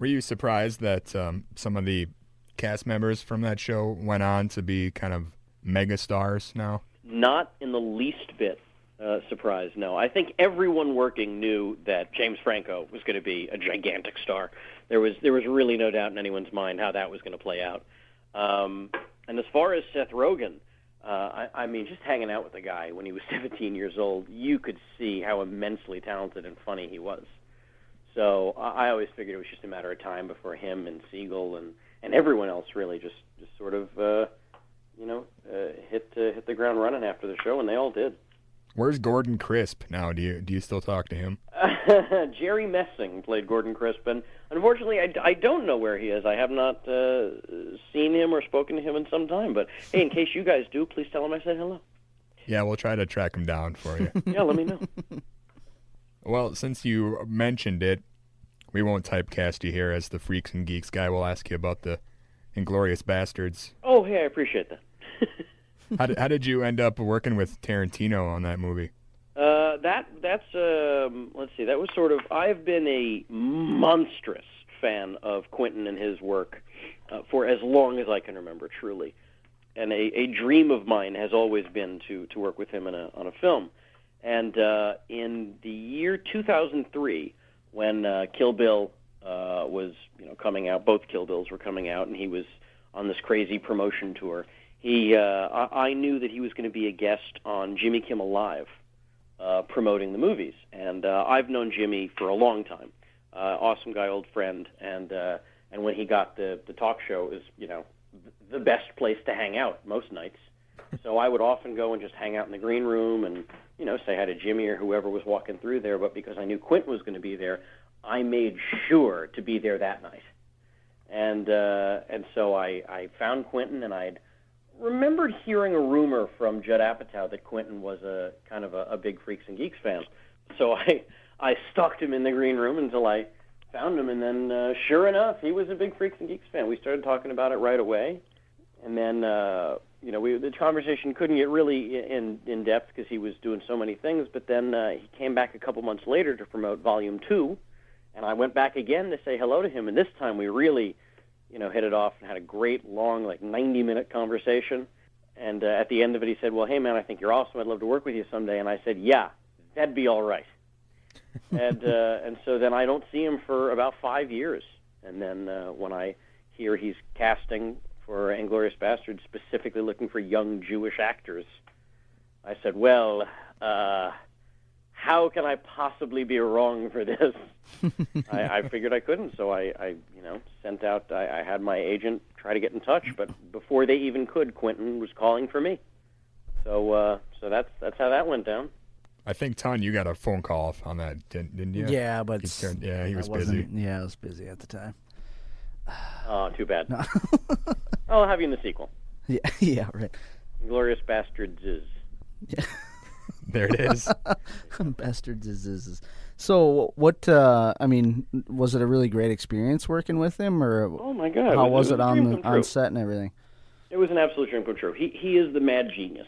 Were you surprised that some of the cast members from that show went on to be kind of mega stars now? Not in the least bit surprised, no. I think everyone working knew that James Franco was going to be a gigantic star. There was really no doubt in anyone's mind how that was going to play out. And as far as Seth Rogen, I mean, just hanging out with the guy when he was 17 years old, you could see how immensely talented and funny he was. So I always figured it was just a matter of time before him and Siegel and everyone else really just sort of hit the ground running after the show, and they all did. Where's Gordon Crisp now? Do you still talk to him? Jerry Messing played Gordon Crisp, and unfortunately, I don't know where he is. I have not seen him or spoken to him in some time. But hey, in case you guys do, please tell him I said hello. Yeah, we'll try to track him down for you. Yeah, let me know. Well, since you mentioned it, we won't typecast you here as the Freaks and Geeks guy. We'll ask you about the Inglourious Basterds. Oh, hey, I appreciate that. How did you end up working with Tarantino on that movie? Let's see, that was sort of, I've been a monstrous fan of Quentin and his work for as long as I can remember, truly. And a dream of mine has always been to work with him on a film. And in the year 2003, when Kill Bill was coming out, both Kill Bills were coming out, and he was on this crazy promotion tour, I knew that he was going to be a guest on Jimmy Kimmel Live, promoting the movies. And I've known Jimmy for a long time. Awesome guy, old friend, and when he got the talk show, it was the best place to hang out most nights. So I would often go and just hang out in the green room and say hi to Jimmy or whoever was walking through there. But because I knew Quentin was going to be there, I made sure to be there that night. And so I found Quentin, and I'd remembered hearing a rumor from Judd Apatow that Quentin was a kind of a big Freaks and Geeks fan. So I stalked him in the green room until I found him, and then sure enough, he was a big Freaks and Geeks fan. We started talking about it right away, and then the conversation couldn't get really in depth because he was doing so many things. But then he came back a couple months later to promote Volume 2, and I went back again to say hello to him, and this time we really hit it off and had a great, long, 90-minute conversation. And at the end of it, he said, well, hey, man, I think you're awesome. I'd love to work with you someday. And I said, yeah, that'd be all right. And so then I don't see him for about 5 years. And then when I hear he's casting for Inglourious Basterds, specifically looking for young Jewish actors, I said, well, how can I possibly be wrong for this? I figured I couldn't, so I sent out. I had my agent try to get in touch, but before they even could, Quentin was calling for me. So that's how that went down. I think, Ton, you got a phone call on that, didn't you? Yeah, but he was busy. Yeah, I was busy at the time. Oh, too bad. No. I'll have you in the sequel. Yeah, right. Inglourious Basterds is. Yeah. There it is. Bastards is. So what? Was it a really great experience working with him, or oh my God, how was it on set and everything? It was an absolute dream come true. He is the mad genius,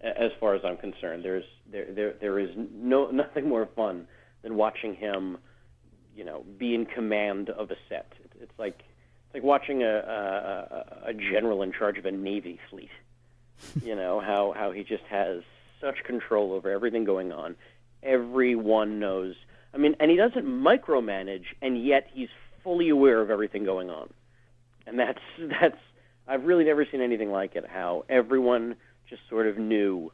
as far as I'm concerned. There is nothing more fun than watching him, be in command of a set. It's like watching a general in charge of a Navy fleet. How he just has such control over everything going on. Everyone knows. And he doesn't micromanage, and yet he's fully aware of everything going on. And that's I've really never seen anything like it, how everyone just sort of knew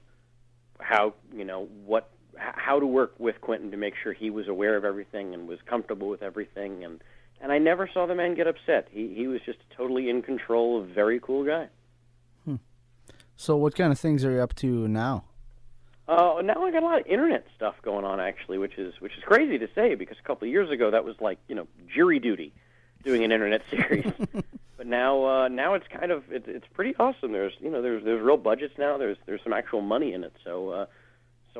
how to work with Quentin to make sure he was aware of everything and was comfortable with everything. And I never saw the man get upset. He was just totally in control, a very cool guy. So what kind of things are you up to now? Now I got a lot of internet stuff going on, actually, which is crazy to say, because a couple of years ago that was like jury duty, doing an internet series. But now it's kind of it's pretty awesome. There's real budgets now. There's some actual money in it. So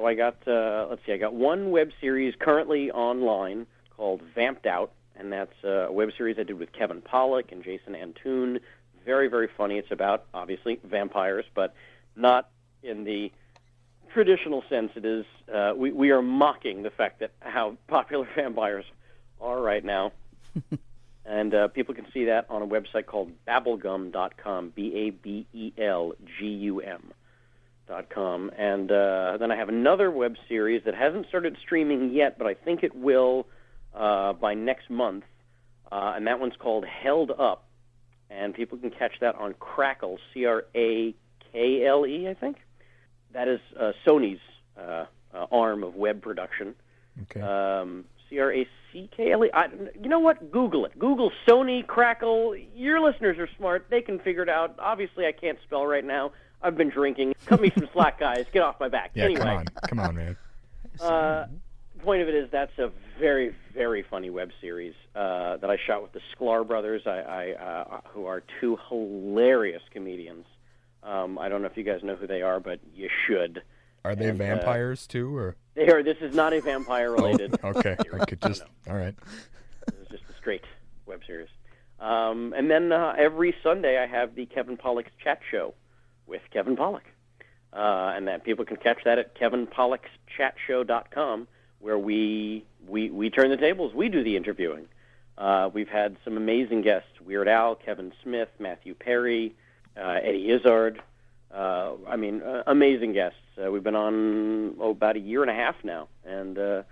I got I got one web series currently online called Vamped Out, and that's a web series I did with Kevin Pollak and Jason Antoon. Very, very funny. It's about, obviously, vampires, but not in the traditional sense. It is. We are mocking the fact that how popular vampires are right now. And people can see that on a website called babblegum.com, BABELGUM.com. And then I have another web series that hasn't started streaming yet, but I think it will by next month. And that one's called Held Up. And people can catch that on Crackle, CRAKLE, I think. That is Sony's arm of web production. Okay. CRACKLE. You know what? Google it. Google Sony Crackle. Your listeners are smart. They can figure it out. Obviously, I can't spell right now. I've been drinking. Cut me some slack, guys. Get off my back. Yeah, anyway. Come on, man. The point of it is that's a very, very funny web series that I shot with the Sklar brothers, who are two hilarious comedians. I don't know if you guys know who they are, but you should. Are they vampires too, or? They are. This is not a vampire-related. Oh, okay, I could just. All right. This is just a straight web series. And then every Sunday I have the Kevin Pollak's Chat Show with Kevin Pollak, and that people can catch that at kevinpollakschatshow.com, where we turn the tables. We do the interviewing. We've had some amazing guests: Weird Al, Kevin Smith, Matthew Perry, Eddie Izzard. Amazing guests. We've been on about a year and a half now, and the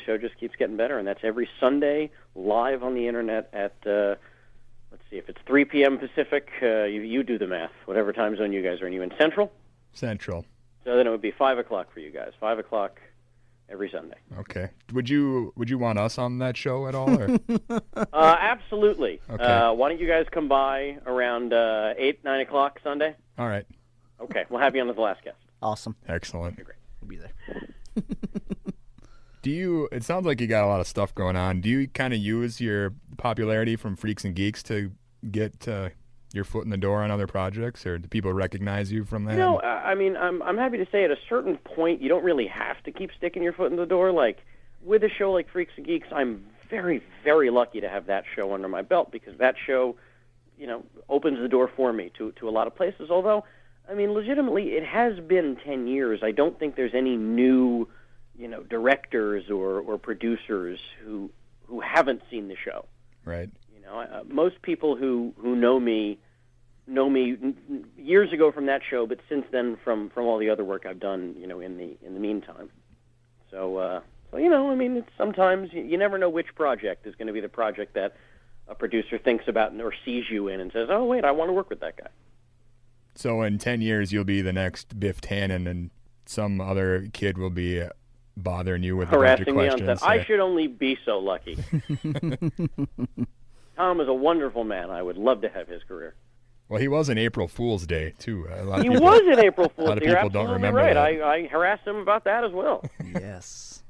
show just keeps getting better. And that's every Sunday live on the internet at let's see, if it's 3 p.m. Pacific. You do the math. Whatever time zone you guys are in. You in Central? Central. So then it would be 5 o'clock for you guys. 5 o'clock every Sunday. Okay. Would you want us on that show at all? Or? Absolutely. Okay. Why don't you guys come by around 8, 9 o'clock Sunday? All right. Okay. We'll have you on as the last guest. Awesome. Excellent. Okay, great. We'll be there. It sounds like you got a lot of stuff going on. Do you kind of use your popularity from Freaks and Geeks to get your foot in the door on other projects, or do people recognize you from that? No, I'm happy to say at a certain point you don't really have to keep sticking your foot in the door. Like with a show like Freaks and Geeks, I'm very, very lucky to have that show under my belt, because that show, opens the door for me to a lot of places. Although, legitimately, it has been 10 years. I don't think there's any new, directors or producers who haven't seen the show. Right. Most people who know me years ago from that show, but since then from all the other work I've done, in the meantime. So it's sometimes you never know which project is going to be the project that a producer thinks about or sees you in and says, "Oh, wait, I want to work with that guy." So in 10 years, you'll be the next Biff Tannen, and some other kid will be bothering you with harassing a bunch of questions. Me on set. I should only be so lucky. Tom is a wonderful man. I would love to have his career. Well, he was an April Fool's Day, too. He was an April Fool's Day. A lot of You're people don't remember right. that. I harassed him about that as well. Yes.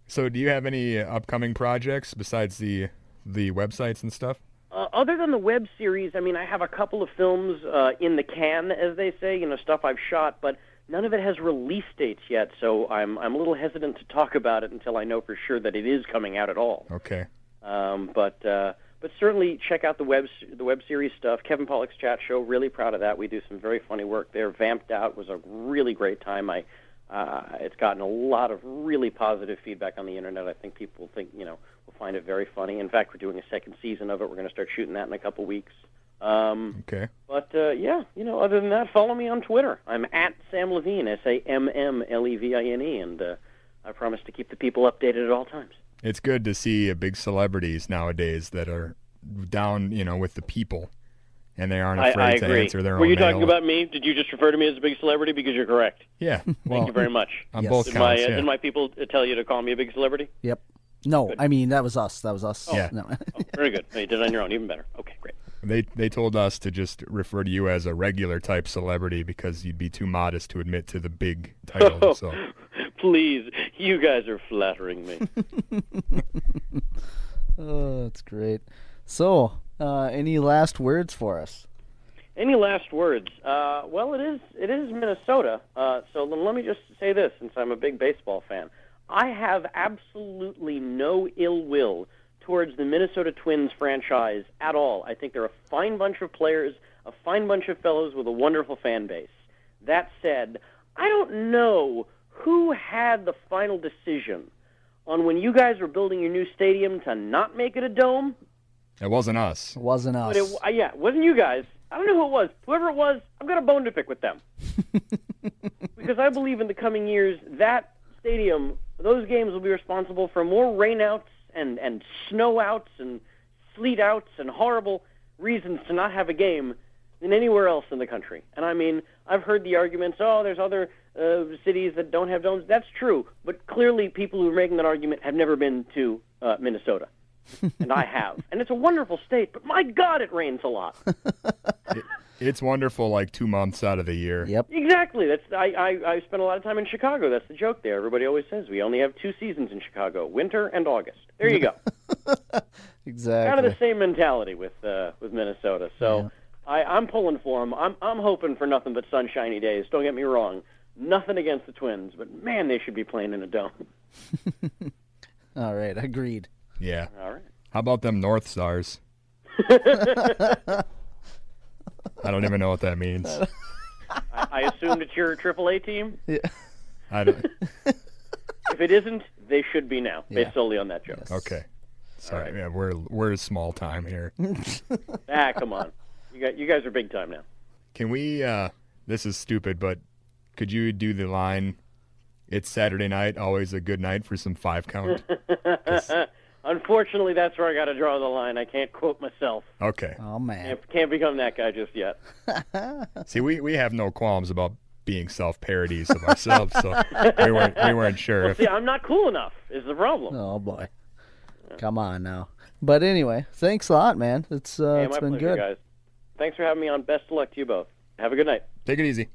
So do you have any upcoming projects besides the websites and stuff? Other than the web series, I have a couple of films in the can, as they say, stuff I've shot, but none of it has release dates yet, so I'm a little hesitant to talk about it until I know for sure that it is coming out at all. Okay. But certainly check out the web series stuff. Kevin Pollak's Chat Show, really proud of that. We do some very funny work there. Vamped Out was a really great time. It's gotten a lot of really positive feedback on the internet. I think people will find it very funny. In fact, we're doing a second season of it. We're going to start shooting that in a couple weeks. Okay. But other than that, follow me on Twitter. I'm at Samm Levine, SAMMLEVINE, and I promise to keep the people updated at all times. It's good to see big celebrities nowadays that are down, with the people, and they aren't afraid to answer their own Were you mail. talking about me? Did you just refer to me as a big celebrity? Because you're correct. Yeah. Well, Thank you very much. On Yes. both counts, yeah. Did my people tell you to call me a big celebrity? Yep. No, Good. that was us. That was us. Yeah. No. Oh, very good. You did it on your own. Even better. Okay, great. They told us to just refer to you as a regular type celebrity because you'd be too modest to admit to the big title. So. Please, you guys are flattering me. Oh, that's great. So, any last words for us? Any last words? Well, it is Minnesota. So let me just say this, since I'm a big baseball fan. I have absolutely no ill will towards the Minnesota Twins franchise at all. I think they're a fine bunch of players, a fine bunch of fellows with a wonderful fan base. That said, I don't know who had the final decision on when you guys were building your new stadium to not make it a dome It wasn't us. It wasn't us. But it wasn't you guys. I don't know who it was. Whoever it was, I've got a bone to pick with them. Because I believe in the coming years, that stadium, those games will be responsible for more rainouts and snow outs and sleet outs and horrible reasons to not have a game than anywhere else in the country. And I mean, I've heard the arguments, there's other cities that don't have domes. That's true. But clearly people who are making that argument have never been to Minnesota. And I have. And it's a wonderful state, but my God, it rains a lot. It's wonderful like 2 months out of the year. Yep. Exactly. I spent a lot of time in Chicago. That's the joke there. Everybody always says we only have 2 seasons in Chicago, winter and August. There you go. Exactly. Kind of the same mentality with Minnesota. So I'm pulling for them. I'm hoping for nothing but sunshiny days. Don't get me wrong. Nothing against the Twins, but man, they should be playing in a dome. All right, agreed. Yeah. All right. How about them North Stars? I don't even know what that means. I assumed it's your AAA team. Yeah. I don't. If it isn't, they should be now, based Yeah. solely on that joke. Yes. Okay. Sorry, All right. yeah, we're small time here. Come on. You guys are big time now. Can we? This is stupid, but could you do the line? It's Saturday night, always a good night for some 5 count. Unfortunately, that's where I got to draw the line. I can't quote myself. Okay. Oh man. Can't become that guy just yet. See, we have no qualms about being self-parodies of ourselves, so we weren't sure. See, I'm not cool enough is the problem. Oh boy. Come on now. But anyway, thanks a lot, man. It's Hey, it's my been pleasure, good. guys. Thanks for having me on. Best of luck to you both. Have a good night. Take it easy.